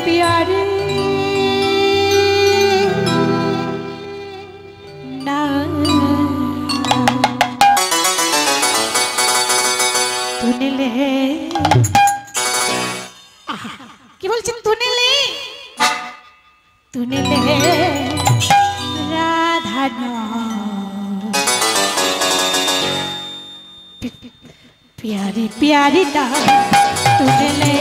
प्यारे ना तूने ले কি বলছেন तूने ले राधा ना प्यारी प्यारी ना तूने ले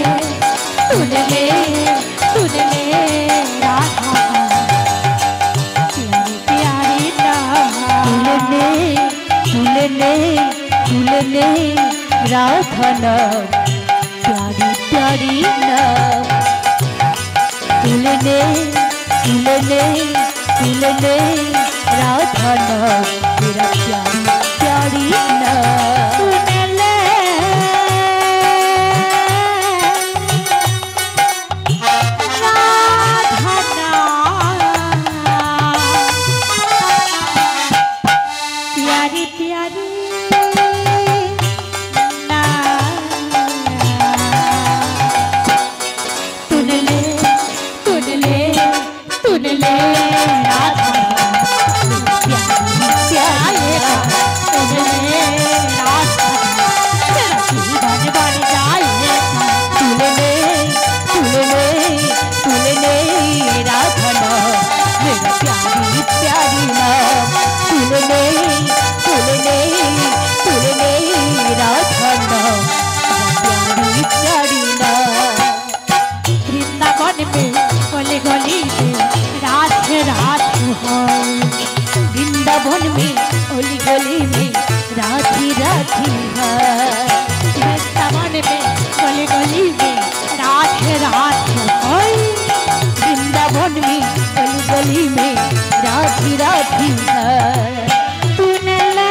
राधा प्यारी प्यारी ना तूने ले राधा ना प्यारी प्यारी ना तूने ले राधा ना मेरा प्यारी प्यारी ना वृंदावन में ओली गली में राधी राधी है वृंदावन में गली गली में राधे राधे वृंदावन में ओली गली में राधी राधी है तूने ले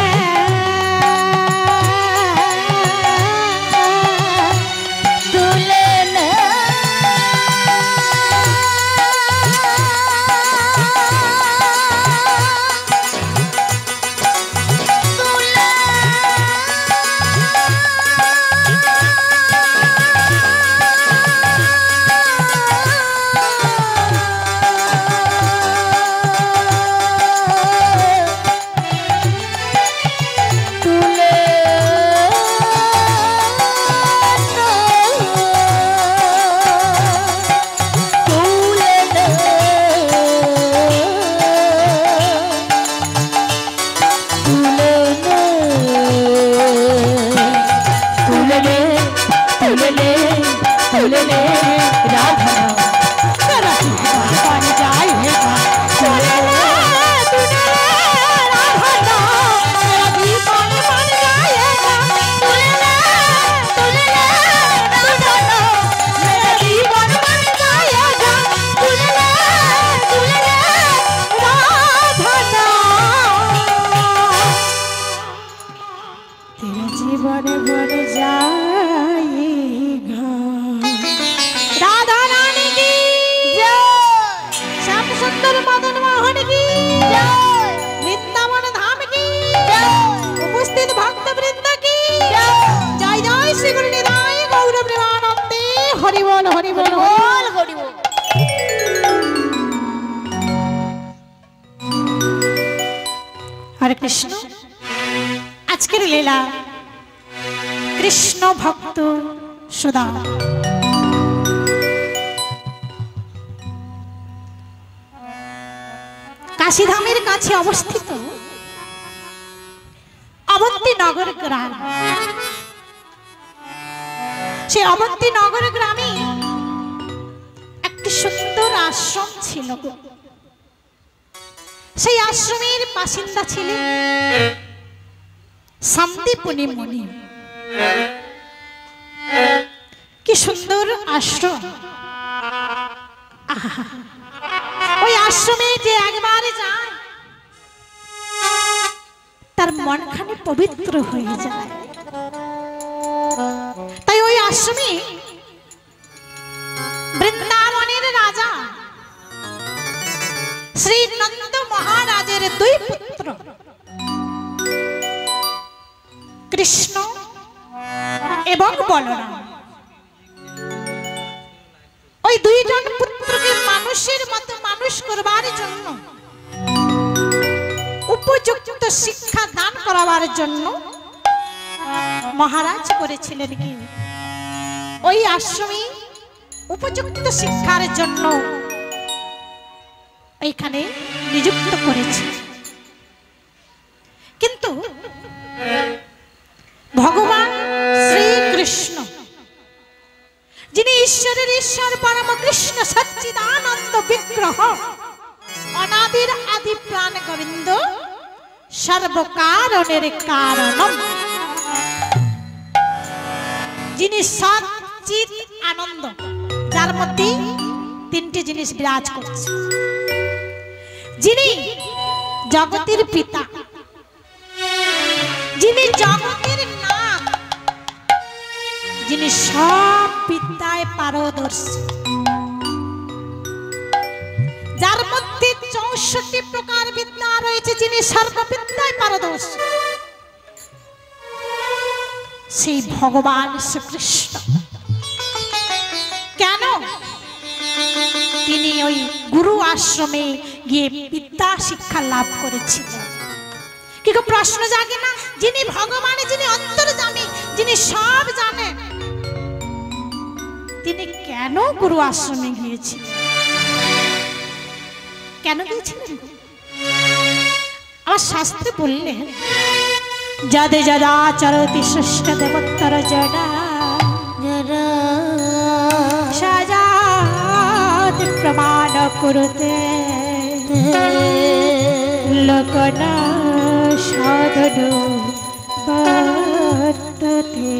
हरे कृष्ण आजकेर लीला कृष्ण भक्त सुधा काशीधामेर काछे अवस्थित अवंती नगर ग्राम से अवंती नगर ग्रामे एक सुंदर आश्रम छिलो से आश्रमेर बासिंदा छिलेन शांतिपुनी मुनि कि सुंदर आश्रम ওই আশ্রমে যে একবার যায় তার মনখানে পবিত্র হয়ে যায় তাই ওই আশ্রমে বৃন্দাবনের রাজা শ্রী নন্দ মহারাজের দুই পুত্র কৃষ্ণ এবং বলরাম ওই দুইজন পুত্র করবার জন্য, উপযুক্ত শিক্ষা দান করাবার জন্য মহারাজ করেছিলেন কি ওই আশ্রমে উপযুক্ত শিক্ষার জন্য এইখানে নিযুক্ত করেছে। কিন্তু ভগবান শ্রীকৃষ্ণ, যিনি ঈশ্বরের ঈশ্বর পরম কৃষ্ণ সচ্চিদানন্দ বিগ্রহ, অনাদির আদি প্রাণ গোবিন্দ, সর্বকারণের কারণম, যিনি সচ্চিদ আনন্দ, যার মধ্যে তিনটি জিনিস বিরাজ করছে, যিনি জগতের পিতা, যিনি জগতের নাথ, যিনি সব বিদ্যায় পারদর্শী, যার মধ্যে 64 প্রকার বিদ্যা রয়েছে, যিনি সর্ববিদ্যায় পারদর্শী, সেই ভগবান শ্রীকৃষ্ণ কেন তিনি ওই গুরু আশ্রমে গিয়ে বিদ্যা শিক্ষা লাভ করেছিলেন? কিন্তু প্রশ্ন জাগে না, যিনি ভগবান, যিনি অন্তর্যামী, যিনি সব জানেন, তিনি কেন গুরু আশ্রমে গিয়েছিলেন? কেন গিয়েছিলেন? আমার শাস্ত্রে বললেন, যদে যদা চরতি সৃষ্ট দেবোত্তর জনা সাজাত প্রমাণ কুরুতে লোকনা সাধন বর্ততে।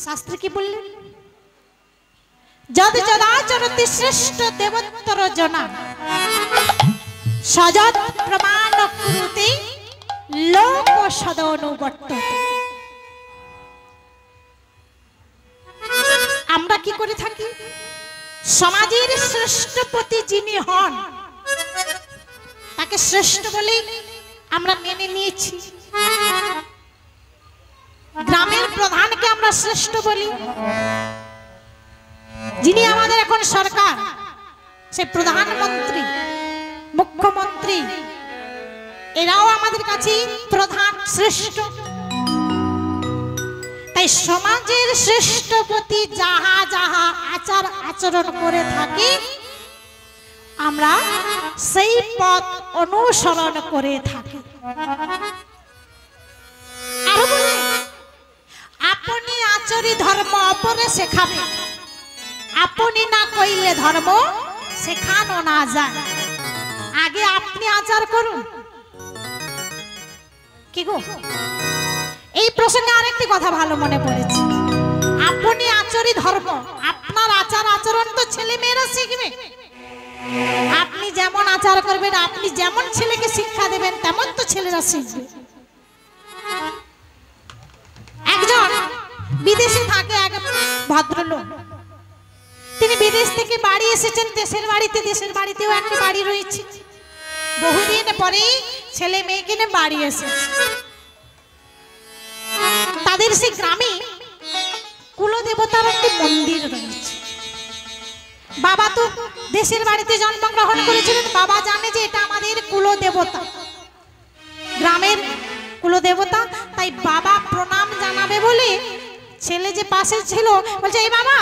শাস্ত্র কি বললেন? যদ যদাচরতি শ্রেষ্ঠ দেবোত্তর জনা সযৎ প্রমাণ কুরুতে লোক সদনুবর্ততে। আমরা কি করে থাকি? সমাজের শ্রেষ্ঠপতি যিনি হন তাকে শ্রেষ্ঠ বলে আমরা মেনে নিয়েছি। গ্রামের প্রধানকে আমরা শ্রেষ্ঠ বলি, যিনি আমাদের এখন সরকার, সে প্রধানমন্ত্রী, মুখ্যমন্ত্রী, এরাও আমাদের কাছে প্রধান, শ্রেষ্ঠ। তাই সমাজের শ্রেষ্ঠপতি যাহা যাহা আচার আচরণ করে থাকে, আমরা সেই পথ অনুসরণ করে থাকি। আর বলে, আপনি আচরি ধর্ম অপরে শেখাবে, আপনি না কইলে ধর্ম শেখানো না যায়। আগে আপনি আচার করুন। কি গো, এই প্রসঙ্গে আরেকটি কথা ভালো মনে পড়েছে। আপনি আচরি ধর্ম, আপনার আচার আচরণ তো ছেলে মেয়েরা শিখবে। আপনি যেমন আচার করবেন, আপনি যেমন ছেলেকে শিক্ষা দেবেন, তেমন তো ছেলেরা শিখবে। একজন বিদেশে থাকে এক ভদ্রলোক, তিনি বিদেশ থেকে বাড়ি এসেছেন দেশের বাড়িতে। দেশের বাড়িতেও একটা বাড়ি রয়েছে। বহুদিন পরে ছেলে মেয়েকে নিয়ে বাড়ি এসেছে। তাদের সেই গ্রামে কুলদেবতার একটি মন্দির রয়েছে। বাবা তো দেশের বাড়িতে জন্মগ্রহণ করেছিলেন, বাবা জানে যে এটা আমাদের কুলদেবতা, গ্রামের কুলদেবতা। তাই বাবা প্রণাম জানাবে বলে ছেলে যে পাশে ছিল বলছে, এই বাবা,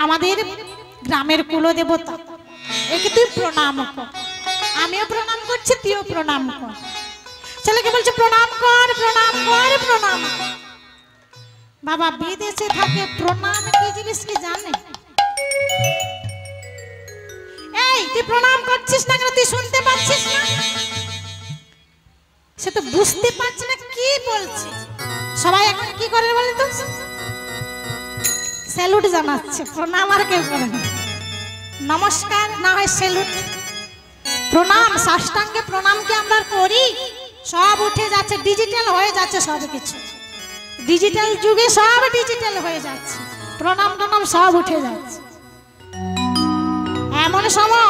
আমাদের গ্রামের কুলদেবতা, একে তুই প্রণাম কর। আমিও প্রণাম করছি, তুইও প্রণাম কর। ছেলেকে বলছে প্রণাম কর, প্রণাম কর, প্রণাম কর। বাবা বিদেশে থাকে, প্রণাম কি জিনিস কি জানে? এই তুই প্রণাম করছিস না কেন? তুই শুনতে পাচ্ছিস না? সে তো বুঝতে পারছে না কি বলছে। সবাই এখন কি করে বলেন তো? স্যালুট জানাচ্ছে, প্রণাম আর কেউ করে না। নমস্কার না হয় স্যালুট। প্রণাম, সাষ্টাঙ্গে প্রণামকে আমরা করি, সব উঠে যাচ্ছে, ডিজিটাল হয়ে যাচ্ছে সব কিছু। ডিজিটাল যুগে সব ডিজিটাল হয়ে যাচ্ছে, প্রণাম টনাম সব উঠে যাচ্ছে। এমন সময়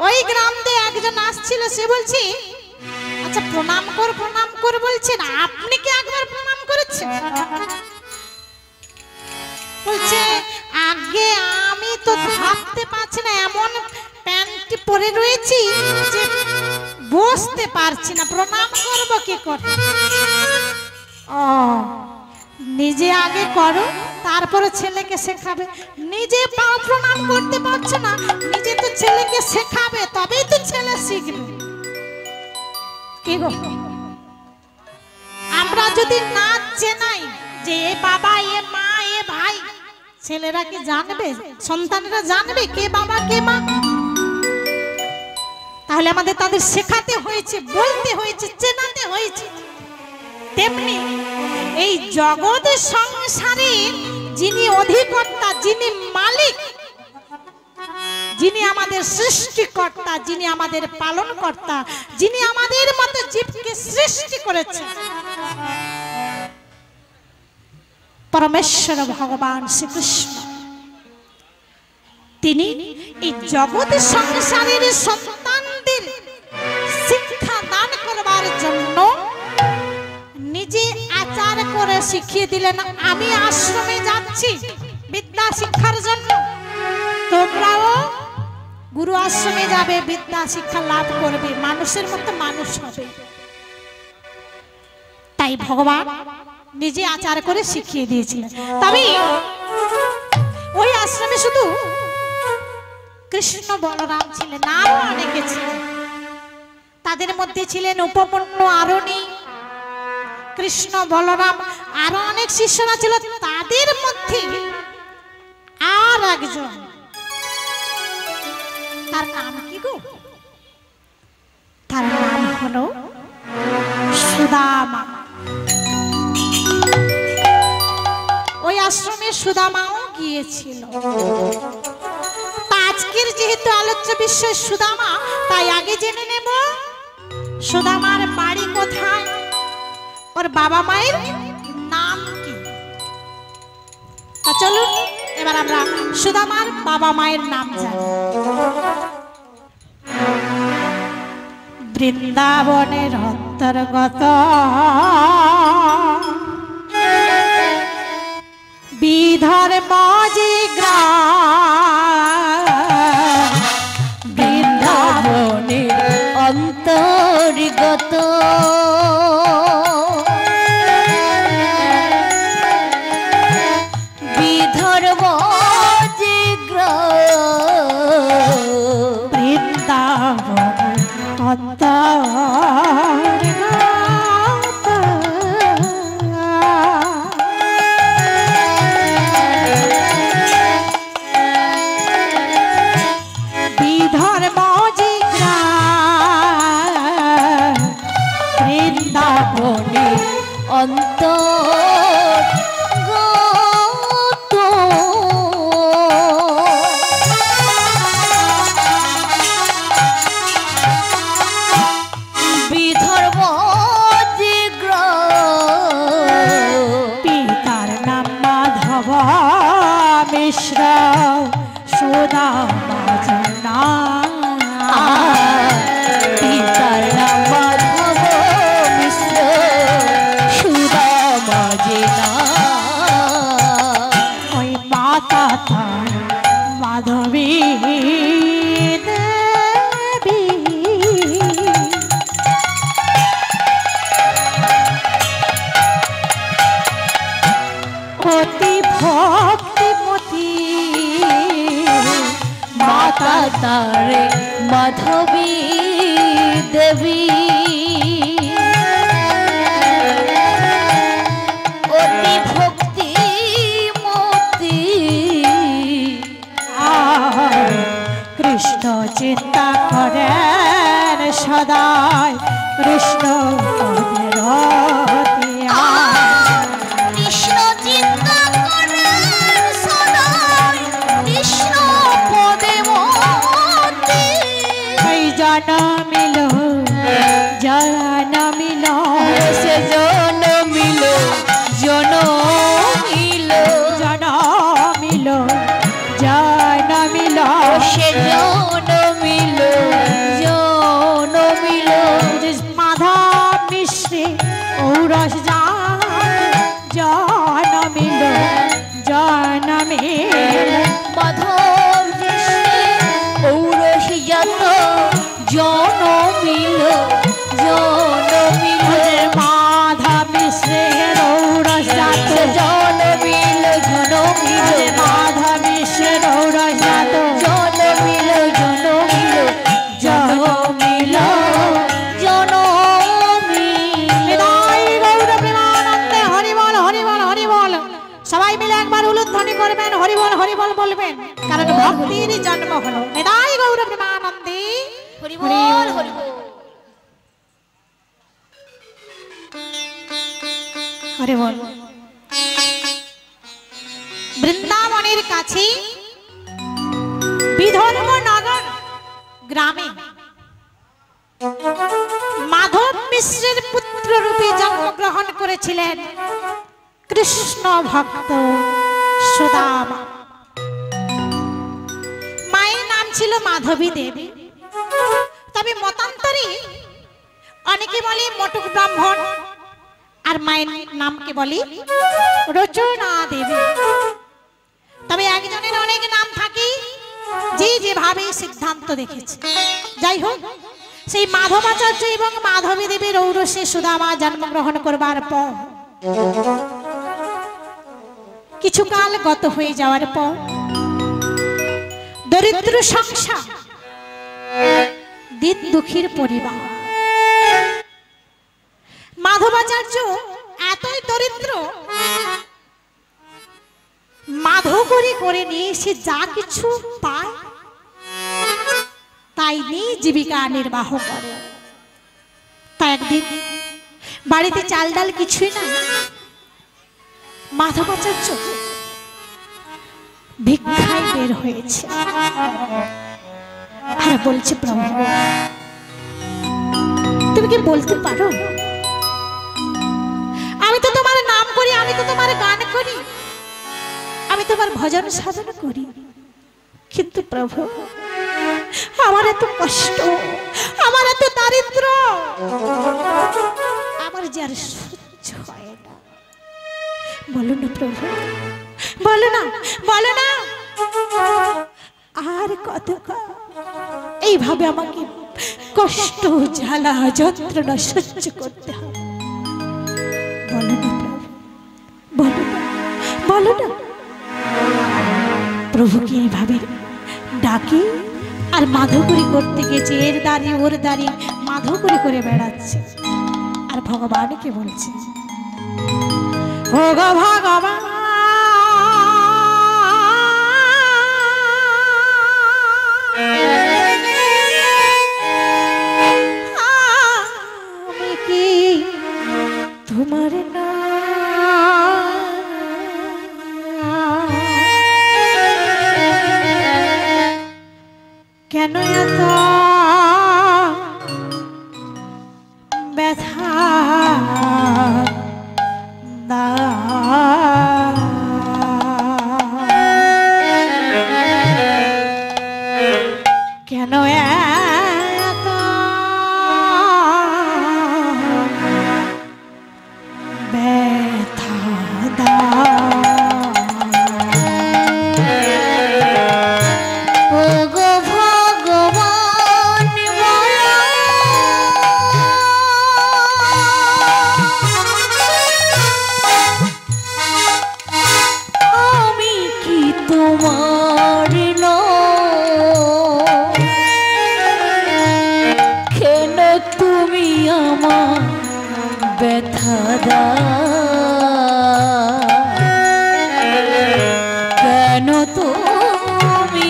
ওই গ্রাম দিয়ে একজন আসছিল, সে বলছি আচ্ছা প্রণাম কর বলছেন, আপনি কি একবার প্রণাম করেছেন? বলছে আগে আমি তো ভাবতে পারছি না, এমন প্যান্ট পরে রয়েছি যে বসতে পারছি না, প্রণাম করব কি করে? ও নিজে আগে করো, তারপরে ছেলেকে শেখাবে। নিজে পাও প্রণাম করতে পারছো না, নিজে তো ছেলেকে শেখাবে, তবেই তো ছেলে শিখবে। কি গো, আমরা যদি না চেনাই যে এ বাবা, এ মা, এ ভাই, ছেলেরা কি জানবে? সন্তানেরা জানবে কে বাবা কে মা? তাহলে আমাদের তাদের শেখাতে হয়েছে, বলতে হয়েছে, চেনাতে হয়েছে। তেমনি এই জগতের সংসারের যিনি অধিকর্তা, যিনি মালিক, যিনি আমাদের সৃষ্টিকর্তা, যিনি আমাদের পালনকর্তা, যিনি আমাদের মতো জীবকে সৃষ্টি করেছেন, পরমেশ্বর ভগবান শ্রীকৃষ্ণ, তিনি এই জগতের সংসারের সন্তানদের শিক্ষা দান করবার জন্য নিজে আচার করে শিখিয়ে দিলেন। আমি আশ্রমে যাচ্ছি বিদ্যা শিক্ষার জন্য, তোমরাও গুরু আশ্রমে যাবে, বিদ্যা শিক্ষা লাভ করবে, মানুষের মতো মানুষ হবে। তাই ভগবান নিজে আচার করে শিখিয়ে দিয়েছিলেন। তবে ওই আশ্রমে শুধু কৃষ্ণ বলরাম ছিলেন, আরো অনেকে ছিলেন। তাদের মধ্যে ছিলেন উপপন্ন, আরণী, কৃষ্ণ বলরাম, আরো অনেক শিষ্যরা ছিল। তাদের মধ্যে আর একজন, তার নাম কি গো? তার নাম হলো সুদামা। ওই আশ্রমে সুদামাও গিয়েছিল। আজকের যেহেতু আলোচ্য বিষয় সুদামা, তাই আগে জেনে নেব সুদামার বাড়ি কোথায়, ওর বাবা মায়ের নাম কি। তা চলুন এবার আমরা সুদামার বাবা মায়ের নাম জানি। বৃন্দাবনের অন্তর্গত বিদর্ভ যে গ্রাম, বৃন্দাবনের অন্তর্গত বিদর্ভ যে গ্রাম, বৃন্দাবন অন্তর্গত বিদর্ভ যে গ্রাম, বৃন্দাবনের অন্তর্গত বিদর্ভ যে গ্রাম, পিতার নাম মাধব মিশ্র, সুদামা জানা। পিতার নাম মাধব মিশ্র, সুদামা জেনা। ওই মাতা তার মাধবী দেবী, অতি ভক্তিমতী, মাতা তারে মাধবী দেবী, অতি ভক্তিমতী। আর কৃষ্ণ চিন্তা করেন সদাই, কৃষ্ণ পদের দিয়া। কৃষ্ণ চিন্তা করেন সদাই, কৃষ্ণ পদে মতি। এই জনমিল জনমিল সে জনমিল জনমিল জনমিল জনমিল সে জন করবেন, হরিবল হরিবল বলবেন, কারণ ভক্তির জন্ম হলো। নিতাই গৌর প্রেমানন্দে হরি বল হরি বল। হরিবল। বৃন্দাবনের কাছে বিধর্মনগর গ্রামে মাধব মিশ্রের পুত্র রূপে জন্মগ্রহণ করেছিলেন কৃষ্ণ ভক্ত সুদামা। মায়ের নাম ছিল মাধবী দেবী, তবে মতান্তরে অনেকে বলে মটুক ব্রাহ্মণ, আর মায়ের নামকে বলে রচনা দেবী। তবে একজনের অনেক নাম থাকে, যে যেভাবে সিদ্ধান্ত দেখেছে। যাই হোক, সেই মাধবাচার্য এবং মাধবী দেবীর ঔরসে সুদামা জন্মগ্রহণ করবার পর কিছুকাল গত হয়ে যাওয়ার পর দরিদ্র সংসার, দিন দুঃখীর পরিবার, মাধবাচার্য এতই দরিদ্র, মাধবী করে নিয়ে সে যা কিছু পায় তাই নিয়ে জীবিকা নির্বাহ করে। তাই একদিন বাড়িতে চাল ডাল কিছুই নাই, মাধবাচার্য ভিক্ষায় বের হয়েছে আর বলছে, প্রভু তুমি কি বলতে পারো, আমি তো তোমার নাম করি, আমি তো তোমার গান করি, আমি তোমার ভজন সাধন করি, কিন্তু প্রভু আমার এত কষ্ট, আমার এত দারিদ্র, আমার যে আর সহ্য হয় না। বলো না প্রভু, বলো না, বলো না, আর কত এইভাবে আমাকে কষ্ট, জ্বালা, যন্ত্রণা সহ্য করতে হবে। বলো না প্রভু, বলো না, বলো না। প্রভুকে এইভাবে ডাকে আর মাধবী করতে গেছে, এর দাঁড়িয়ে ওর দাঁড়িয়ে মাধবী করে বেড়াচ্ছে, আর ভগবানকে বলছে, ও গো ভগবান, আমি কি তোমার না কেন এত ব্যথা কেন এত ব্যথা কেন তুমি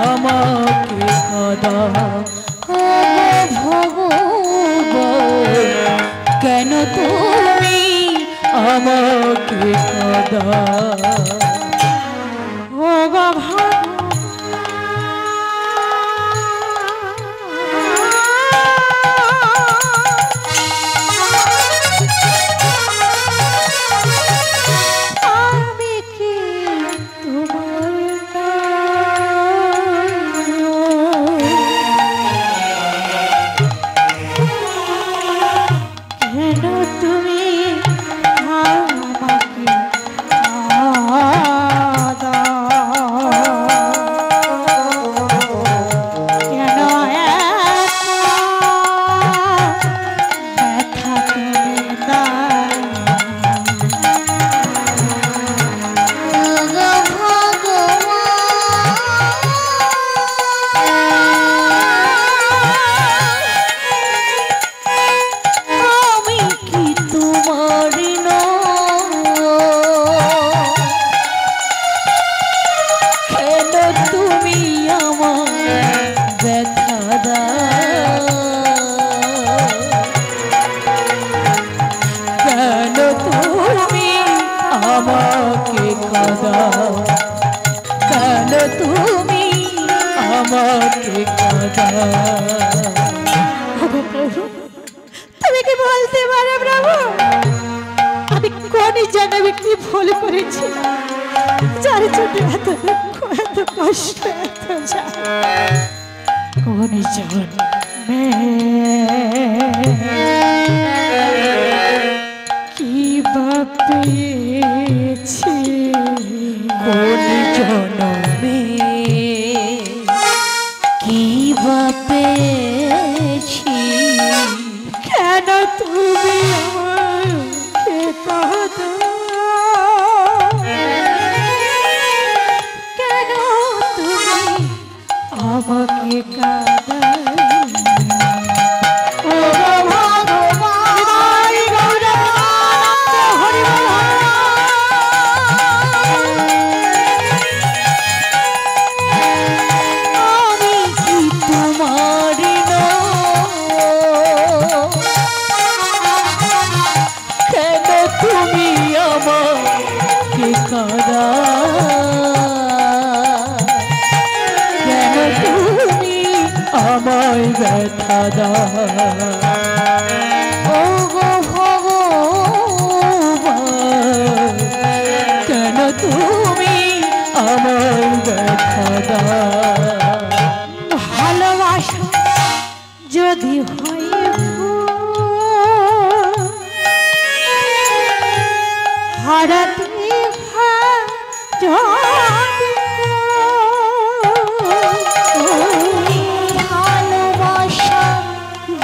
আমাকে কাঁদা, ভগবান কেন তুমি আমাকে কাঁদা, ও ভগবান তুমি আমাকে হতে পারে প্রভু? আমি কোনই জানাবে কি ভুল করেছিলাম, যার জন্য এত দুঃখ, এত কষ্ট, এত কোন জন্মে কি পেয়েছি, কোন জন্মে কি পেয়েছি, কেন তুমি আমাকে কাঁদো, কেন তুমি আমাকে কাঁদো, ও ভগবান গৌরাঙ্গ হরি বল। আমি কি তোমার কেন তুমি আমাকে কাঁদা, কেন তুমি আমায় ব্যথা দাও, ও গো ভগবান কেন তুমি আমায় ব্যথা দাও। ভালোবাসা যদি হয় হারাতে ভালোবাসা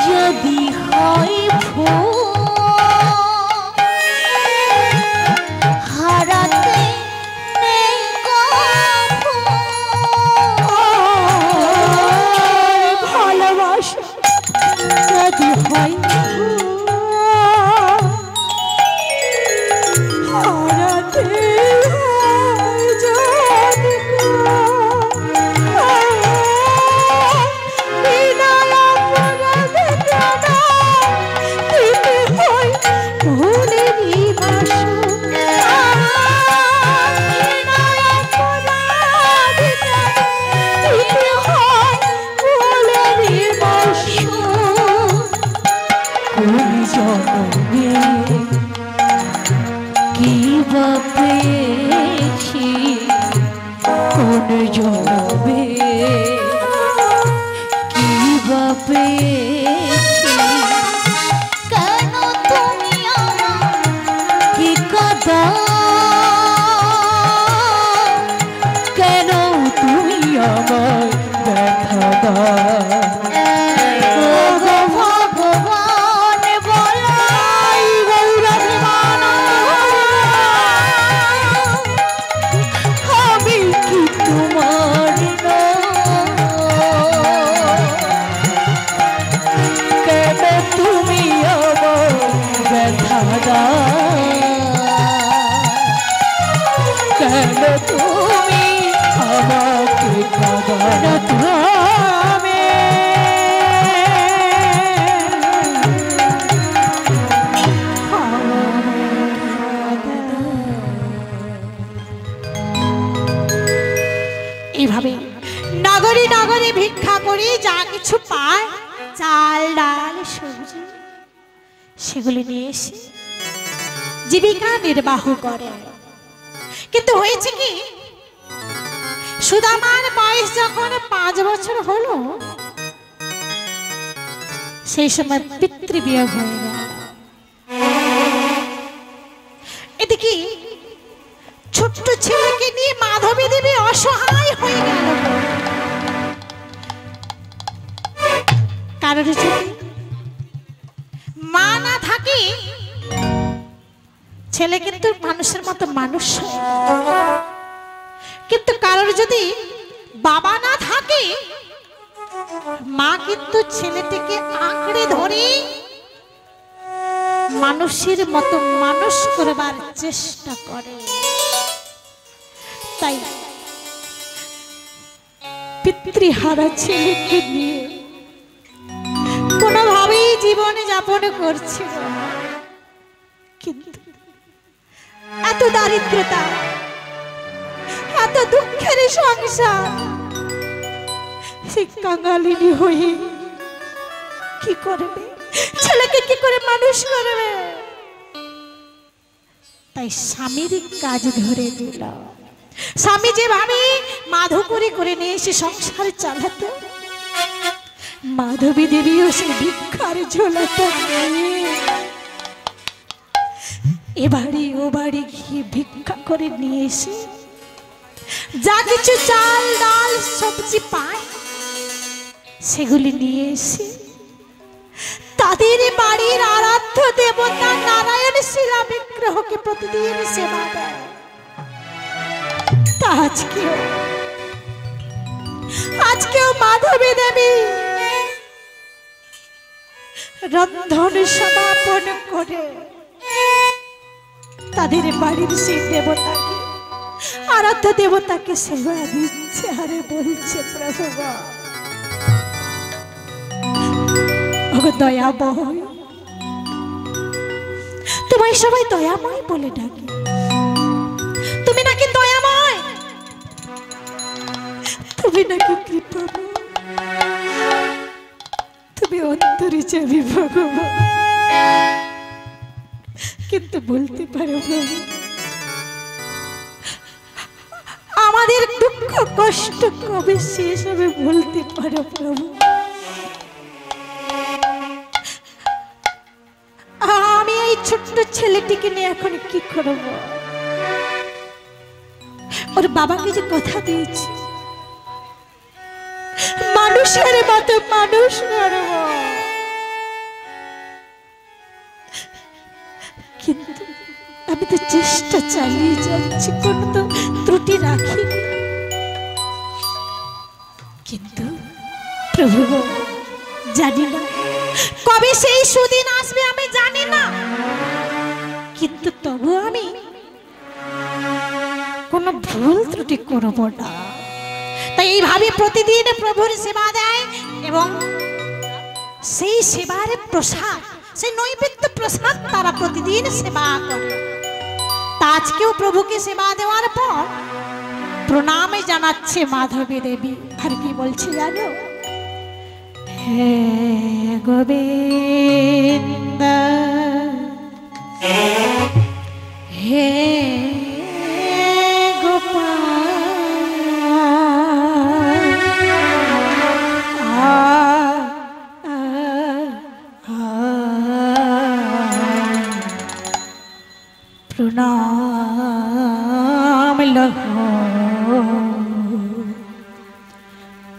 যদি হয় হারাতে নেই ভালোবাসা যদি হয় হারাতে কি পেয়েছি, কোন জন্মে কি পেয়েছি, কেন তুমি আমাকে কাঁদা, কেন তুমি আমায় ব্যথা দাও, ও গো ভগবান বলাই গৌরাঙ্গ আমি কি তোমার কেন তুমি আমায় ব্যথা দাও, কেন তুমি আমাকে কাঁদা, এইভাবে নগরী নগরী ভিক্ষা করি যা কিছু পায়, চাল ডাল সবজি, সেগুলি নিয়ে এসে জীবিকা নির্বাহ করে। কিন্তু হয়েছে কি, সুদামার বয়স যখন 5 বছর হলো, সেই সময় পিতৃবিয়োগ হয়ে গেল। এদিকে ছোট্ট ছেলেকে নিয়ে মাধবী দেবী অসহায় হয়ে গেল। কারণ যদি মা না থাকে, ছেলে কিন্তু মানুষের মতো মানুষ হয়। কিন্তু কারোর যদি বাবা না থাকে, মা কিন্তু ছেলেটিকে আঁকড়ে ধরে মানুষের মতো মানুষ করবার চেষ্টা করে। তাই পিতৃহারা ছেলেকে নিয়ে কোনোভাবেই জীবনে যাপন করছিল। কিন্তু এত দারিদ্রতা, এত দুঃখের সংসার, সে কাঙালিনী হয়ে কি করবে? ছেলেকে কি করে মানুষ করবে? তাই স্বামীর কাজ ধরে দিল। স্বামী যেভাবে মাধুকরী করে নিয়ে এসে সংসার চালাতো, মাধবী দেবীও সে ভিক্ষার ঝোলাটা এ বাড়ি ও বাড়ি গিয়ে ভিক্ষা করে নিয়ে এসে যা কিছু চাল ডাল সবজি পায় সেগুলি নিয়ে এসে তাদের বাড়ির আরাধ্য দেবতা নারায়ণ শিলা বিগ্রহকে প্রতিদিন সেবা দেয়। তা আজকেও মাধবী দেবী রন্ধন সমাপন করে তাদের বাড়ির সেই দেবতাকে, আরাধ্য দেবতাকে সেবা দিচ্ছে। আরে বলছে প্রভু দয়াময়, তোমায় সবাই দয়াময় বলে ডাকে, তুমি নাকি দয়াময়, তুমি নাকি কৃপাময়, তুমি অন্তরে যাবি ভগবান। কিন্তু বলতে পারো প্রভু, আমাদের দুঃখ কষ্ট কবে শেষ হবে বলতে পারো প্রভু? আমি এই ছোট্ট ছেলেটিকে নিয়ে এখন কি করব? ওর বাবাকে যে কথা দিয়েছি মানুষের মতো মানুষ করব, কিন্তু আমি তো চেষ্টা চালিয়ে যাচ্ছি, কোনো তো ত্রুটি রাখিনি। কিন্তু প্রভু জানি না কবে সেই সুদিন আসবে, আমি জানি না, কিন্তু তবু আমি কোনো ভুল ত্রুটি করব না। তাই এইভাবে প্রতিদিন প্রভুর সেবা দেয় এবং সেই সেবার প্রসাদ, সেই নৈবেদ্য প্রসাদ তারা প্রতিদিন সেবা করে। তা আজকেও প্রভুকে সেবা দেওয়ার পর প্রণামে জানাচ্ছে মাধবী দেবী। আর কি বলছে জানো? হে গোবিন্দ হে প্রণাম লহ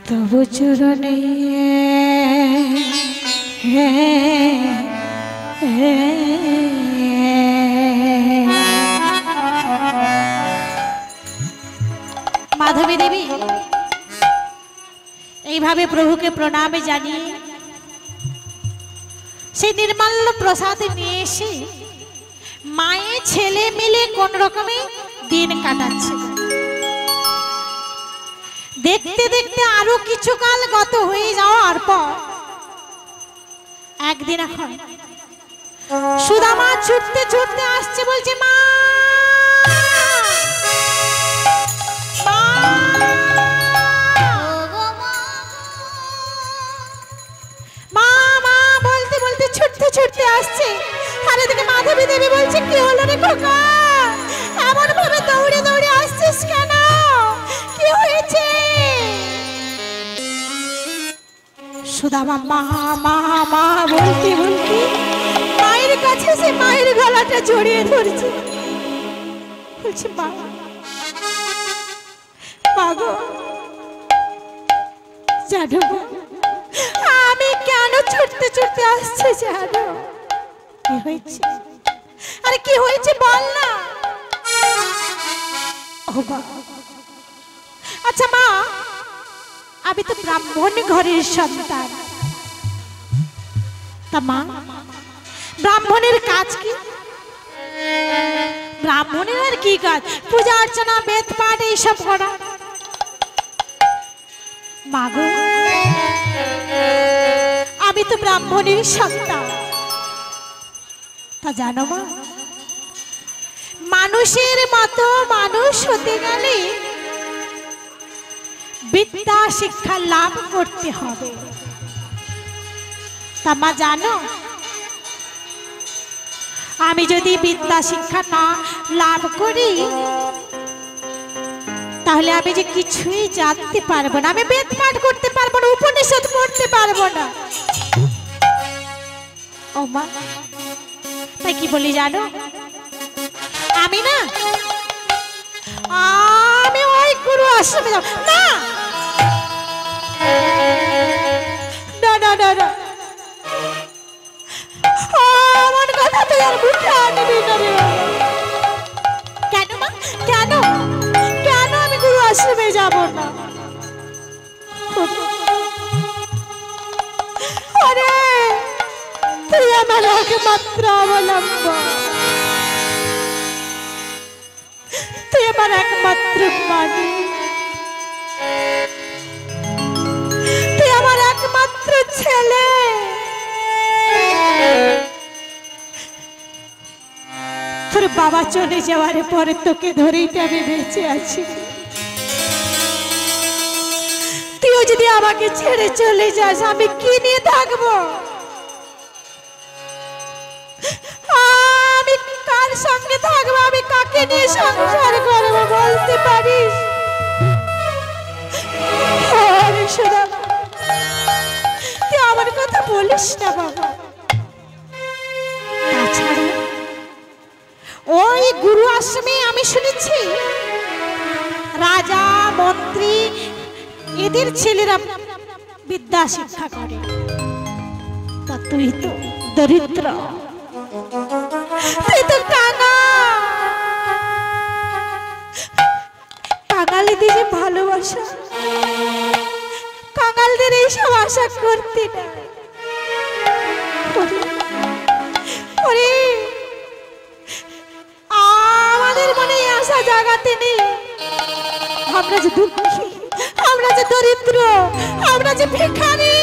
তব চরণে মাধবী দেবী এইভাবে প্রভুকে প্রণামে জানিয়ে সেই নির্মাল্য প্রসাদ নিয়ে এসে মায়ে ছেলে মিলে কোন রকমে দিন কাটাচ্ছে। দেখতে দেখতে আরো কিছু কাল গত হয়ে যাওয়ার পর একদিন এখন সুদামা ছুটতে ছুটতে আসছে, বলছে মা মা মা বলতে বলতে ছুটতে ছুটতে আসছে। আর এদিকে মাধবী দেবী বলছে, কি হলো রে খোকা, এমন ভাবে দৌড়ে দৌড়ে আসছিস কেন, কি হয়েছে? সুদামা মা মা মা বলতে বলতে মায়ের কাছে সে মায়ের গলাটা জড়িয়ে ধরছে, বলছে মা গো জানো আমি কেন ছুটতে ছুটতে আসছি জানো? কি হয়েছে? আরে কি হয়েছে বল না। আচ্ছা মা, আমি তো ব্রাহ্মণ ঘরের সন্তান, তা মা ব্রাহ্মণের কাজ কি? ব্রাহ্মণের আর কি কাজ? পূজা অর্চনা বেদ পাঠ এইসব করা। মা গো আমি তো ব্রাহ্মণের সন্তান, তা জানো মা মানুষের মতো মানুষ হতে গেলে বিদ্যা শিক্ষা লাভ করতে হবে। তা তা মা জানো, আমি যদি বিদ্যা শিক্ষা না লাভ করি তাহলে আমি যে কিছুই জানতে পারবো না, আমি বেদ পাঠ করতে পারবো না, উপনিষদ পড়তে পারবো না। ও মা, তাই কি বলি জানো, আমি ওই গুরু আশ্রমে যাব না। না না না না, আমার কথা তো আর মুখে আনবি না রে। কেন মা, কেন কেন আমি গুরু আশ্রমে যাব না? আরে তুই আমার একমাত্র অবলম্বন, তুই আমার একমাত্র মানি, তুই আমার একমাত্র ছেলে। তোর বাবা চলে যাওয়ার পরে তোকে ধরেই তো আমি বেঁচে আছি। তুইও যদি আমাকে ছেড়ে চলে যাস আমি কি নিয়ে থাকবো? আমি কার সঙ্গে থাকবো? আমি কাকে নিয়ে সংসার করবো বলতে পারিস? তুই আমার কথা বলিস না বাবা। তাছাড়া ওই গুরু আশ্রমে আমি শুনেছি রাজা মন্ত্রী এদের ছেলেরা বিদ্যা শিক্ষা করে, তা তুই তো দরিদ্র, তুই তো কাঙালিদের যে ভালোবাসা, কাঙালদের এইসব আশা করতে না। আমাদের মনে আশা জাগাতে নেই আমরা যে দুঃখী, আমরা যে দরিদ্র, আমরা যে ভিখারি।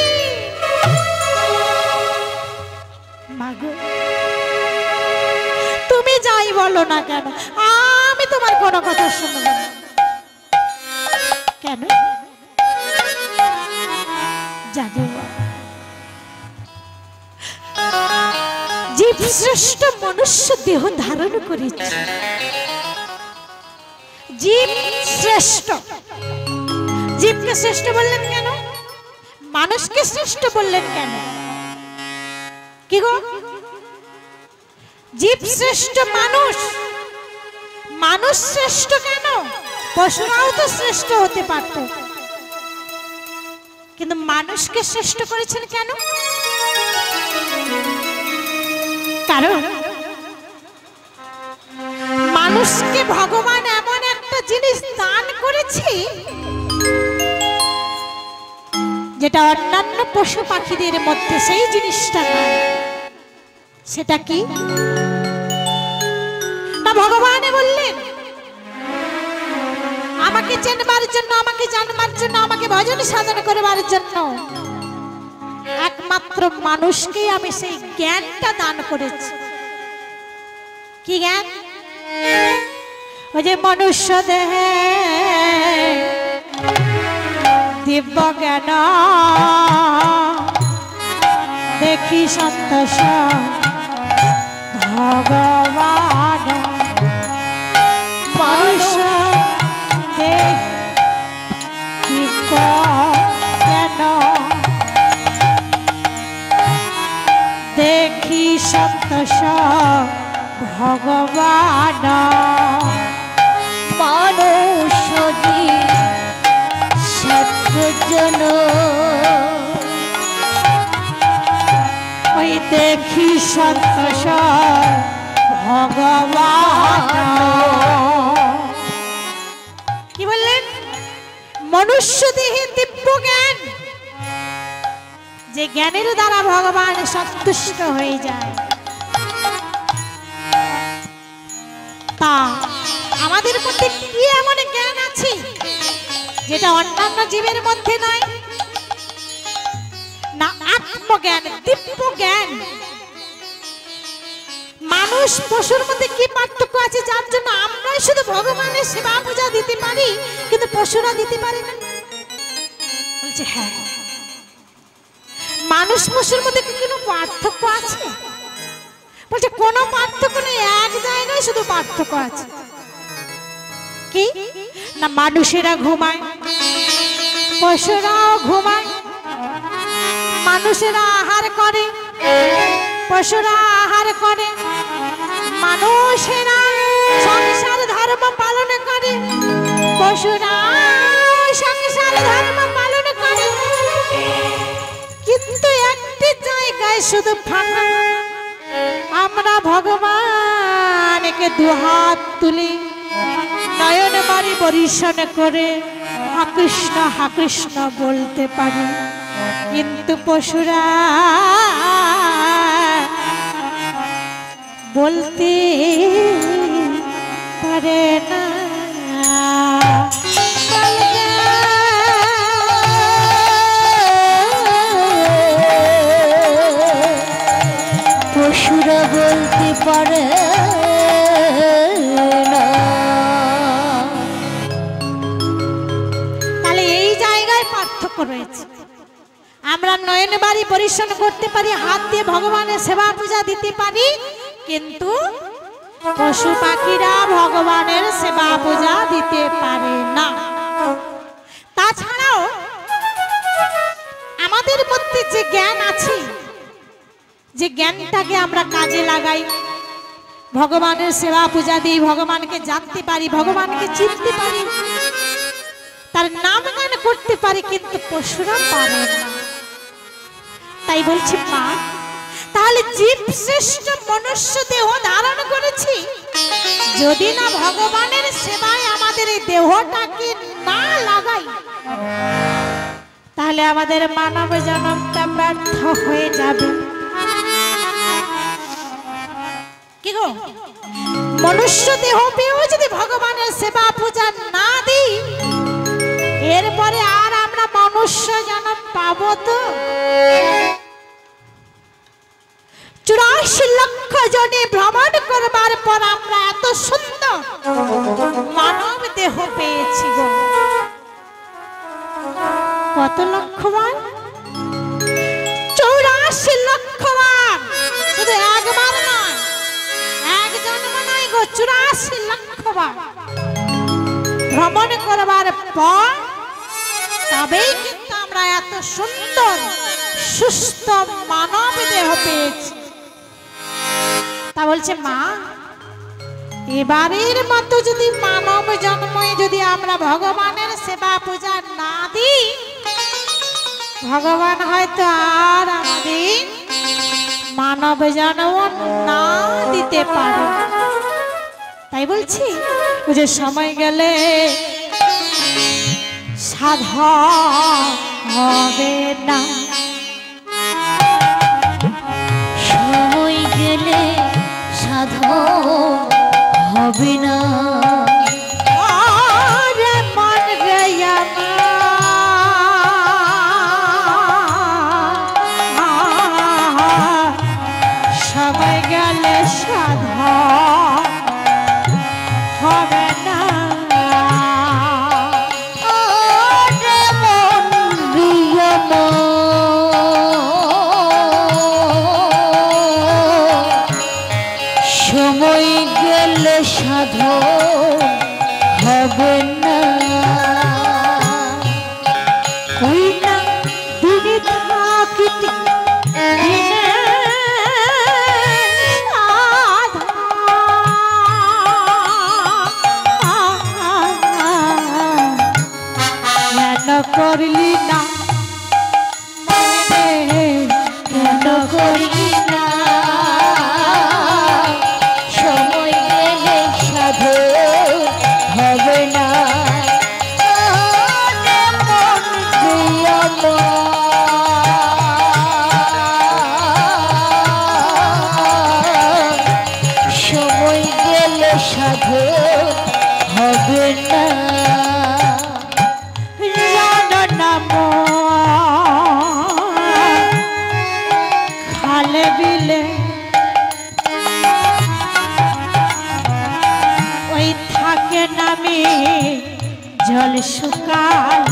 মাগো, তুমি যাই বলো না কেন আমি তোমার কোনো কথা শুনবো না। কেন জানো, জীব শ্রেষ্ঠ মনুষ্য দেহ ধারণ করেছে, জীব শ্রেষ্ঠ। জীবকে শ্রেষ্ঠ বললেন কেন? মানুষকে শ্রেষ্ঠ বললেন কেন? কি গো, জীব শ্রেষ্ঠ, মানুষ মানুষ শ্রেষ্ঠ কেন? পশুরাও তো শ্রেষ্ঠ হতে পারত, কিন্তু মানুষকে শ্রেষ্ঠ করেছেন কেন? কারণ মানুষকে ভগবান এমন একটা জিনিস দান করেছে যেটা অন্যান্য পশু পাখিদের মধ্যে সেই জিনিসটা নাই। সেটা কি না, ভগবান বললেন আমাকে চেনবার জন্য, আমাকে জানবার জন্য, আমাকে ভজন সাধন করবার জন্য একমাত্র মানুষকে আমি সেই জ্ঞানটা দান করেছি। কি জ্ঞান? ওই যে মনুষ্য দেহে দিব্য জ্ঞান দেখি সন্তোষ ভগবান। মনুষ্য দেখি জ্ঞান দেখি সন্তোষ ভগবান। মনুষ্য সত্যজন ওই দেখি সন্তোষ ভগবান। কি বললেন? মনুষ্য দেহে দিব্য জ্ঞান, যে জ্ঞানের দ্বারা ভগবান সন্তুষ্ট হয়ে যায়। তা আমাদের মধ্যে কি এমন জ্ঞান আছে যেটা অন্যান্য জীবের মধ্যে নাই? না, আত্মজ্ঞান, দিব্য জ্ঞান। মানুষ পশুর মধ্যে কি পার্থক্য আছে যার জন্য আমরাই শুধু ভগবানের সেবা পূজা দিতে পারি কিন্তু পশুরা দিতে পারে না? বলছে হ্যাঁ, মানুষ মানুষ পশুর মধ্যে কি কোনো পার্থক্য আছে? বলছে কোনো পার্থক্য নেই, এক জায়গায় শুধু পার্থক্য আছে। কি না, মানুষেরা ঘুমায়, পশুরাও ঘুমায়। মানুষেরা আহার করে, পশুরা আহার করে। মানুষেরা সংসার ধর্ম পালন করে, পশুরা সংসার ধর্ম পালন করে। কিন্তু একটি জায়গায় শুধু ফাঁকা। আমরা ভগবানকে দুহাত তুলি, নয়ন মারি পরিশন করে হা কৃষ্ণ বলতে পারি, কিন্তু পশুরা বলতে পারে না। পশুরা বলতে পারে না। তাহলে এই জায়গায় পার্থক্য রয়েছে। আমরা নয়ন বাড়ি পরিশ্রম করতে পারি, হাত দিয়ে ভগবানের সেবা পূজা দিতে পারি, কিন্তু পশু পাখিরা ভগবানের সেবা পূজা দিতে পারে না। তাছাড়াও আমাদের মধ্যে যে জ্ঞান আছে, যে জ্ঞানটাকে আমরা কাজে লাগাই, ভগবানের সেবা পূজা দিই, ভগবানকে জানতে পারি, ভগবানকে চিনতে পারি, তার নাম গান করতে পারি, কিন্তু পশুরা পারে না। তাই বলছি মা, তাহলে জীব শ্রেষ্ঠ মনুষ্য দেহ ধারণ করেছি, যদি না ভগবানের সেবায় আমাদের এই দেহটাকে না লাগাই, তাহলে আমাদের মানব জন্মটা ব্যর্থ হয়ে যাবে। কি গো, মনুষ্য দেহ পেয়েও যদি ভগবানের সেবা পূজা না দিই, এরপরে আর আমরা মনুষ্য জন্ম পাবো তো? 84 লক্ষ জনে ভ্রমণ করবার পর আমরা এত সুন্দর মানব দেহ পেয়েছি গো। কত লক্ষবার? 84 লক্ষবার। শুধু একবার নয়, এক জন্ম নয় গো, 84 লক্ষবার ভ্রমণ করবার পর তবেই কিন্তু আমরা এত সুন্দর সুস্থ মানব দেহ পেয়েছি। তা বলছে মা, এবারের মতো যদি মানব জন্মে যদি আমরা ভগবানের সেবা পূজা না দিই, ভগবান হয়তো আর আমাদের মানব জন্ম না দিতে পারে। তাই বলছি, যে সময় গেলে সাধন হবে না, সময় গেলে সাধন হবে না। আরে মন গয়া সময় গেলে সাধন হবে না। সময় গেলে সাধন হবে না। ওই না দিনে থাকিতে দিনে সাধন করলি না, কেন করলি না? সময় গেলে সাধন হবে না। মন দিয়া সময় গেলে সাধন হবে না। খালে বিলে ওই থাকে নামে জল শুকায়,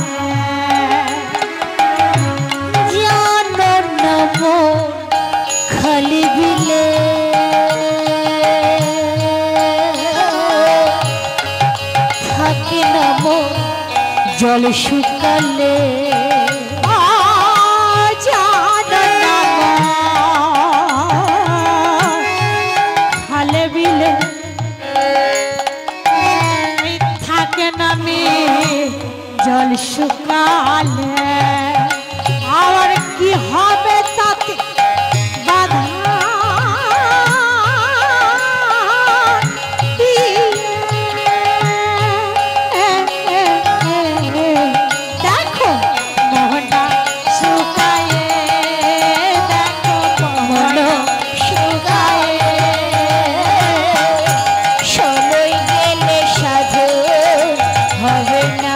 জানো না মন খালি বিলে থাকে না মন জল শুকালে খালে বিলে থাকে না মে জল শুকালে আর কি হবে তাতে বাধা দেখো মোহনটা শুকায়ে দেখো মোহন শুকায়ে সময় গেলে সাধু হবে না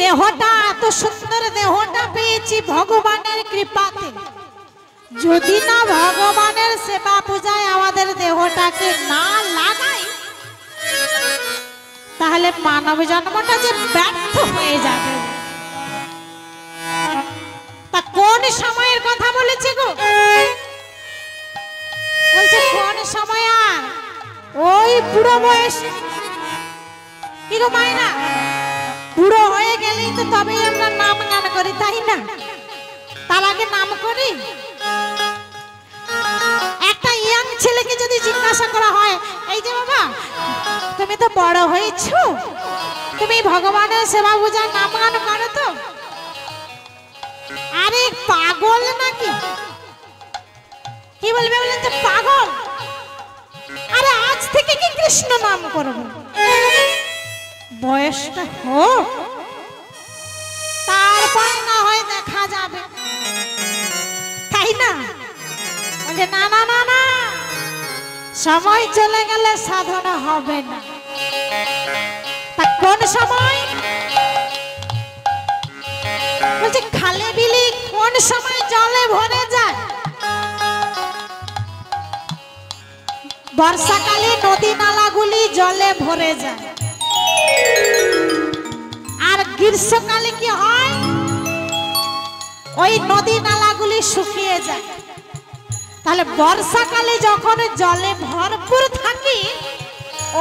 দেহটা এত সুন্দর দেহটা পেয়েছি ভগবানের কৃপাতে যদি না ভগবানের সেবা পূজায় আমাদের দেহটাকে না লাগাই তাহলে মানব জন্মটা যে ব্যর্থ হয়ে যাবে তা কোন সময়ের কথা বলেছে গো বলছে কোন সময় আর ওই বুড়ো বয়স কি গো মায়েরা বুড়ো হয়ে গেলেই তো তবেই আমরা নাম গান করি তাই না তার আগে নাম করি একটা ইয়াং ছেলেকে যদি জিজ্ঞাসা করা হয় এই যে বাবা তুমি তো বড় হয়েছো তুমি ভগবানের সেবা পূজার নাম গান করো তো আরে পাগল নাকি কি বলবে বলেন তো পাগল আরে আজ থেকে কি কৃষ্ণ নাম করব বয়সটা হোক তারপর না হয় দেখা যাবে তাই না বলে না না না না সময় চলে গেলে সাধনা হবে না তা কোন সময় বলছে খালে বিলি কোন সময় জলে ভরে যায় বর্ষাকালে নদী নালাগুলি জলে ভরে যায় আর গ্রীষ্মকালে কি হয় ওই নদী নালাগুলি শুকিয়ে যায় তাহলে বর্ষাকালে যখন জলে ভরপুর থাকে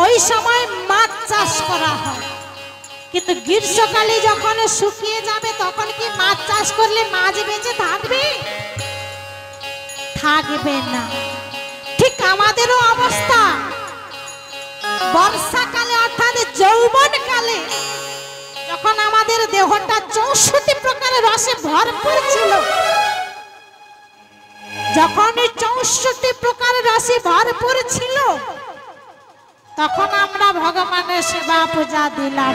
ওই সময় মাছ চাষ করা হয় কিন্তু গ্রীষ্মকালে যখন শুকিয়ে যাবে তখন কি মাছ চাষ করলে মাছ বেঁচে থাকবে থাকবে না ঠিক আমাদেরও অবস্থা বর্ষাকালে অর্থাৎ যৌবনকালে যখন আমাদের দেহটা 64 প্রকারের রসে ভরপুর ছিল যখন 64 প্রকারের রসে ভরপুর ছিল তখন আমরা ভগবানের সেবা পূজা দিলাম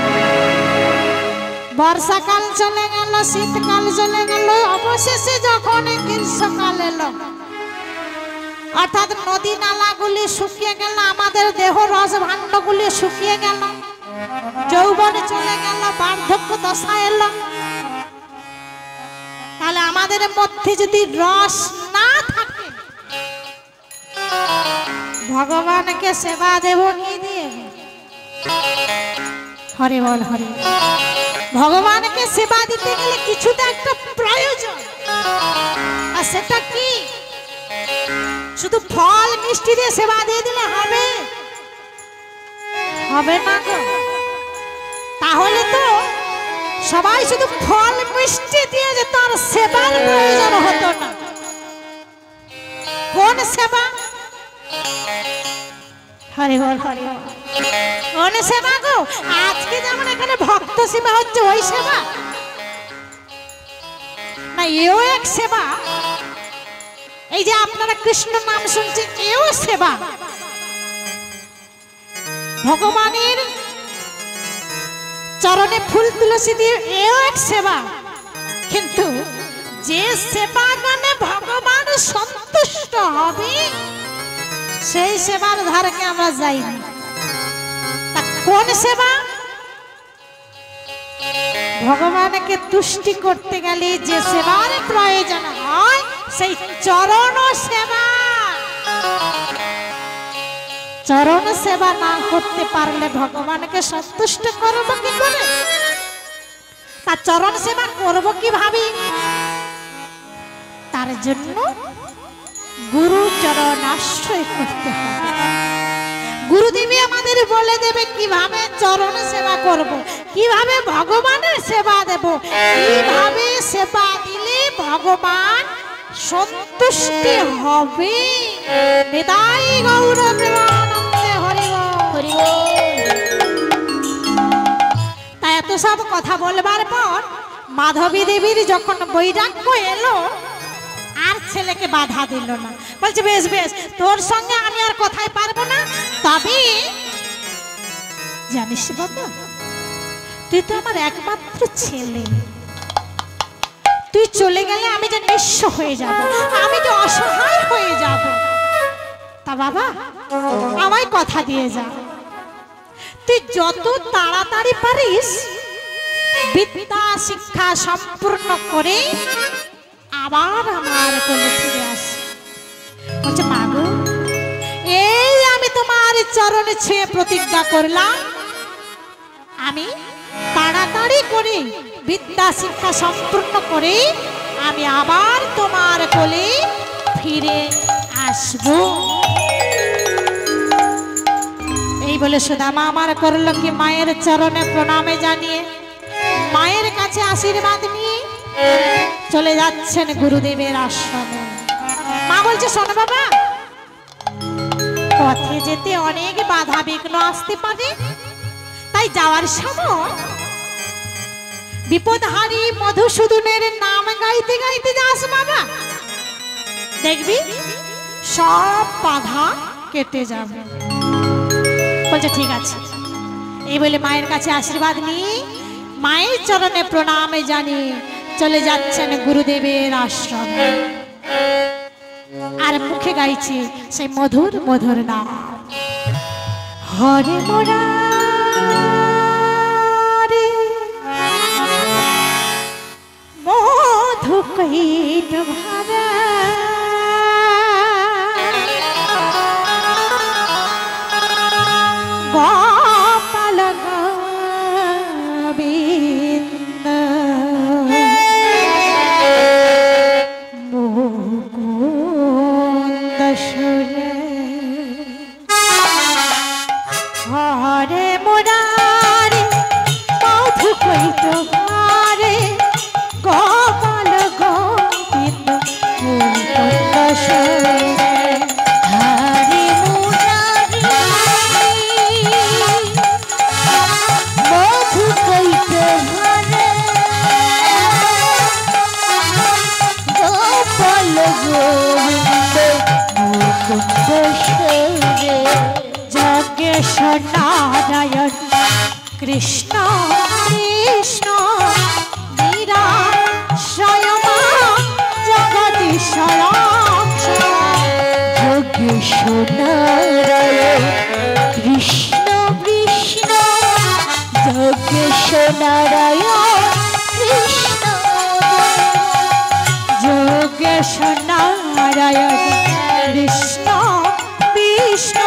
বর্ষাকাল চলে গেল শীতকাল চলে গেল অবশেষে যখন গ্রীষ্মকাল এলো অর্থাৎ নদী নালাগুলি শুকিয়ে গেল আমাদের দেহ রস ভাণ্ডগুলি শুকিয়ে গেল যৌবন চলে গেল বার্ধক্য দশা এলো তাহলে আমাদের মধ্যে যদি রস না থাকে ভগবানকে সেবা দেব কি দিয়ে হরে বল হরে ভগবানকে সেবা দিতে গেলে কিছু তো একটা প্রয়োজন আর সেটা কি শুধু ফল মিষ্টি দিয়ে সেবা দিয়ে দিলে হবে হবে না গো তাহলে তো সবাই শুধু ফল মিষ্টি দিয়ে যে তার সেবার প্রয়োজন হতো না কোন সেবা হরে বল হরে বল কোন সেবা গো আজকে যেমন এখানে ভক্ত সেবা হচ্ছে ওই সেবা না এও এক সেবা এই যে আপনারা কৃষ্ণ নাম শুনছেন এও সেবা ভগবানের চরণে ফুল তুলসী দিয়ে এও এক সেবা কিন্তু যে সেবা গানে ভগবান সন্তুষ্ট হবে সেই সেবার ধারকে আমরা যাই না তা কোন সেবা ভগবানকে তুষ্টি করতে গেলে যে সেবার প্রয়োজন হয় সেই চরণ সেবা। চরণ সেবা না করতে পারলে ভগবানকে সন্তুষ্ট করবো কি করে? তার চরণ সেবা করব কিভাবে? তার জন্য গুরু চরণ আশ্রয় করতে হবে। গুরুদেবী আমাদের বলে দেবে কিভাবে চরণ সেবা করব, কিভাবে ভগবানের সেবা দেব, কিভাবে সেবা দিলে ভগবান সন্তুষ্টি হবে। নিতাই গৌর প্রেমানন্দে হরি বল। তাই এত সব কথা বলবার পর মাধবী দেবীর যখন বৈরাগ্য এলো, আর ছেলেকে বাধা দিল না, বলছে বেশ বেশ তোর সঙ্গে আমি আর কথাই পারবো না, তবে জানিস বাবা তুই তো আমার একমাত্র ছেলে, তুই চলে গেলে আমি যে নিঃস্ব হয়ে যাব, আমি যে অসহায় হয়ে যাব, তা বাবা আমায় কথা দিয়ে যা, তুই যত তাড়াতাড়ি পারিস বিদ্যা শিক্ষা সম্পূর্ণ করে আবার আমার কোলে ফিরে আসি। বলছে মা গো, এই আমি তোমার চরণে ছুঁয়ে প্রতিজ্ঞা করলাম, আমি তাড়াতাড়ি করে বিদ্যা শিক্ষা সম্পূর্ণ করে আমি আবার তোমার কোলে ফিরে আসব। এই বলে সুদামা আমার করলো কি, মায়ের চরণে প্রণামে জানিয়ে মায়ের কাছে আশীর্বাদ নিয়ে চলে যাচ্ছেন গুরুদেবের আশ্রমে। মা বলছে শোনো বাবা, পথে যেতে অনেক বাধা বিঘ্ন আসতে পারে, তাই যাওয়ার সময় বিপদহারী মধুসূদনের নাম গাইতে গাইতে যাস বাবা, দেখবি সব বাধা কেটে যাবে। বলছে ঠিক আছে। এই বলে মায়ের কাছে আশীর্বাদ নিয়ে মায়ের চরণে প্রণামে জানিয়ে চলে যাচ্ছেন গুরুদেবের আশ্রমে। আর মুখে গাইছে সেই মধুর মধুর নাম, হরে মোরা রে মধু কইট ভরা, গোপাল গোবিন্দ মুকুন্দ সুরে, হরে মুরারি মধু কইত ভারে, গোপাল গোবিন্দ মুকুন্দ সুরে, হরে মুরারি মধু কইত ভারে, গোপাল গোবিন্দ মুকুন্দ সুরে, যজ্ঞেশ্বর নারায়ণ কৃষ্ণ কৃষ্ণ নিরাশ্রয় জগদীশ্বর, যজ্ঞেশ্বর নারায়ণ কৃষ্ণ কৃষ্ণ, যজ্ঞেশ্বর নারায়ণ কৃষ্ণ, যজ্ঞেশ্বর নারায়ণ কৃষ্ণ কৃষ্ণ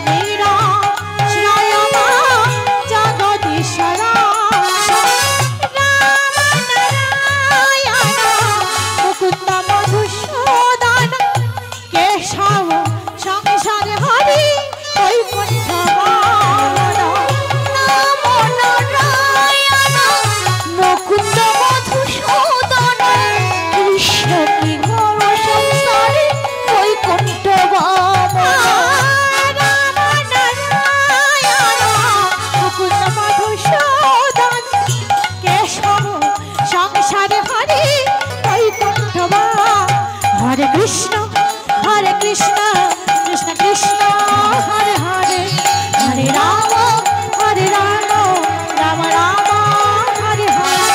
নিরাশ্রয় জগদীশ্বর, রাম নারায়ণ মুকুন্দ মধুসূদন, কেশব সংসার হরি বৈকুণ্ঠ বরণ, নাম নারায়ণ মুকুন্দ মধুসূদন, কৃষ্ণ কি গৌর সংসারে বৈকুণ্ঠ বরণ, রাম নারায়ণ মুকুন্দ মধুসূদন, কেশব সংসারে হরি বৈকুণ্ঠ বরণ, হরে কৃষ্ণ কৃষ্ণ কৃষ্ণ হরে হরে, হরে রাম রাম রাম হরে হরে,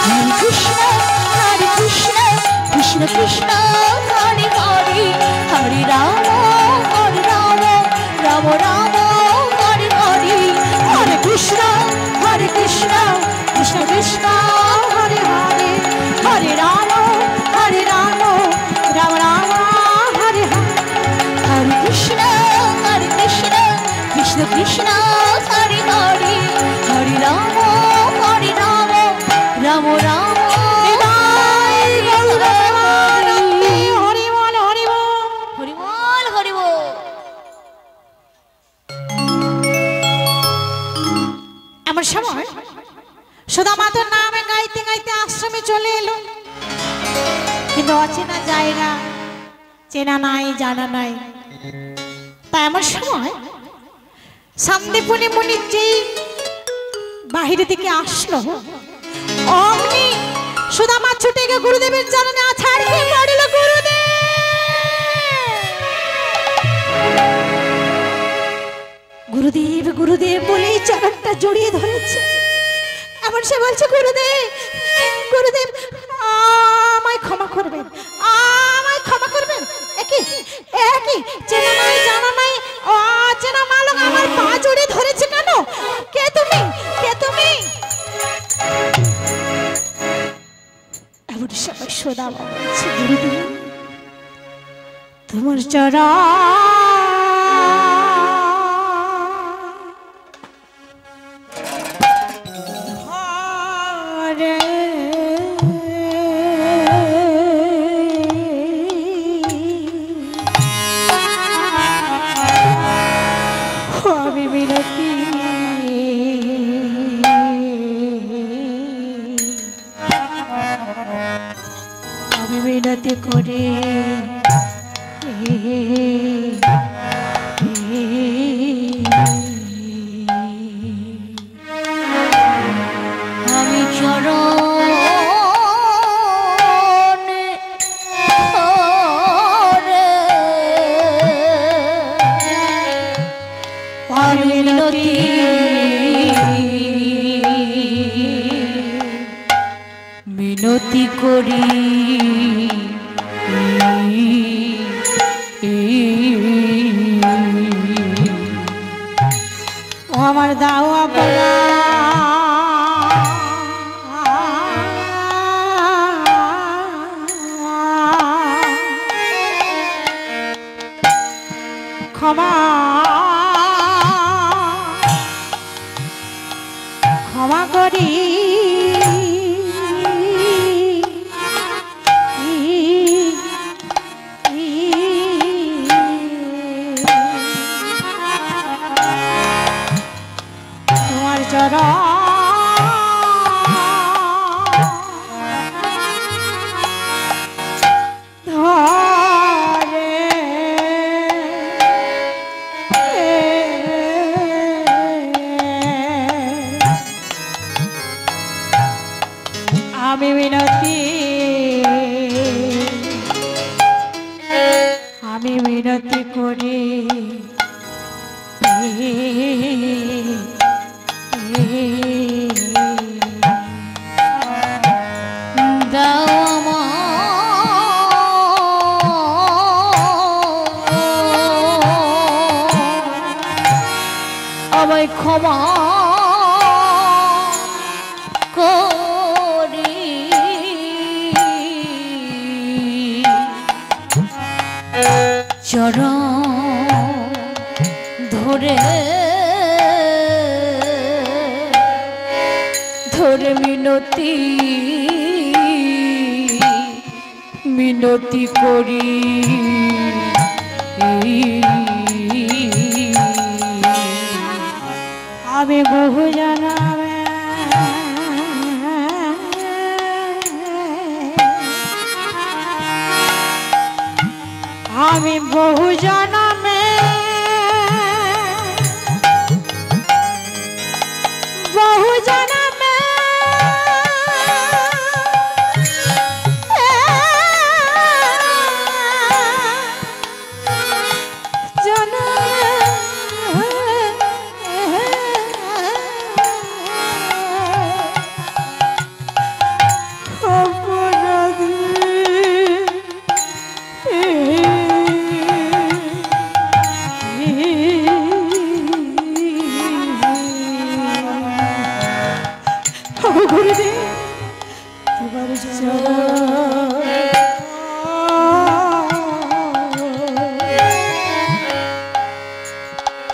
হরে কৃষ্ণ কৃষ্ণ কৃষ্ণ হরে হরে, হরে রাম রাম রাম হরে হরে, হরে কৃষ্ণ কৃষ্ণ কৃষ্ণ সুদামা তো নামে গাইতে গাইতে আশ্রমে চলে এলো, কিন্তু অচেনা জায়গা, চেনা নাই জানা নাই। তা এমন সময় সন্দীপনী মুনি যেই বাহিরে থেকে আসলো, অমনি সুদামা ছুটে গিয়ে গুরুদেবের চরণে আছাড় খেয়ে পড়ল। গুরুদেব গুরুদেব বলে চরণটা জড়িয়ে ধরেছে। এমন সে বলছে, গুরুদেব গুরুদেব আমায় ক্ষমা করবেন, আমায় ক্ষমা করবেন। একই একই চেনা নাই জানা নাই অচেনা মালক আমার পা জড়িয়ে ধরেছে কেন? কে তুমি, কে তুমি? এমন সবাই সুদামা বলছে, গুরুদেব তোমার চরণ মিনতি করে আমি চরণ মিনতি মিনতি করি আমার দাওয়া বলা ক্ষমা ক্ষমা করি তোমার চরণ আমি মিনতি করি আমায় ক্ষমা করি চরণ ধরে ধরে মিনতি মিনতি করি আমি বহু জনমে আমি বহু জনমে বহু জনমে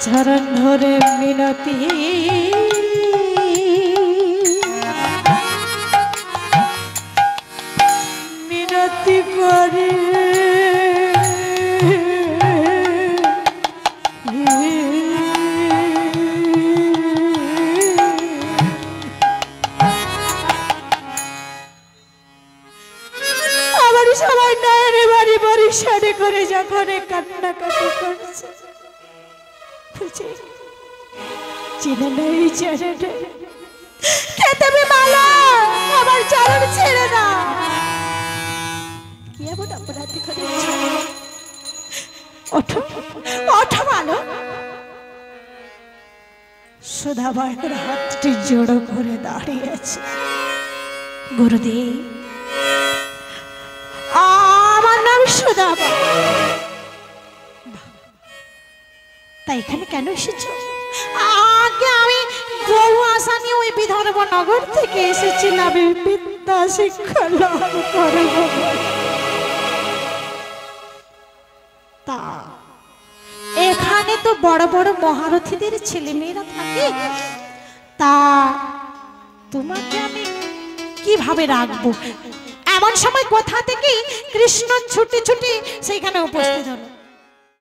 চরণ ধরে মিনতি মিনতি করি করে করে যখন কান্নাকাটি করছে, বলছে চিনে নেই চেনে নেই, খেতে মালা আমার চরণ ছেড়ে না। কি এমন অপরাধী করেছে? ওঠো ওঠো মালো। সুধাবাইয়ের হাতটি জোড়ো করে দাঁড়িয়েছে। গুরুদেব, আমার নাম সুধাবা। তাই এখানে কেন এসেছো? আগে আমি বহু আশা নিয়ে ওই বিদর্ভ নগর থেকে এসেছিলাম বিদ্যা শিক্ষা লাভ করব। তা এখানে তো বড় বড় মহারথীদের ছেলে মেয়েরা থাকে, তা তোমাকে আমি কিভাবে রাখবো? এমন সময় কোথা থেকে কৃষ্ণ ছুটে ছুটে সেইখানে উপস্থিত হলো।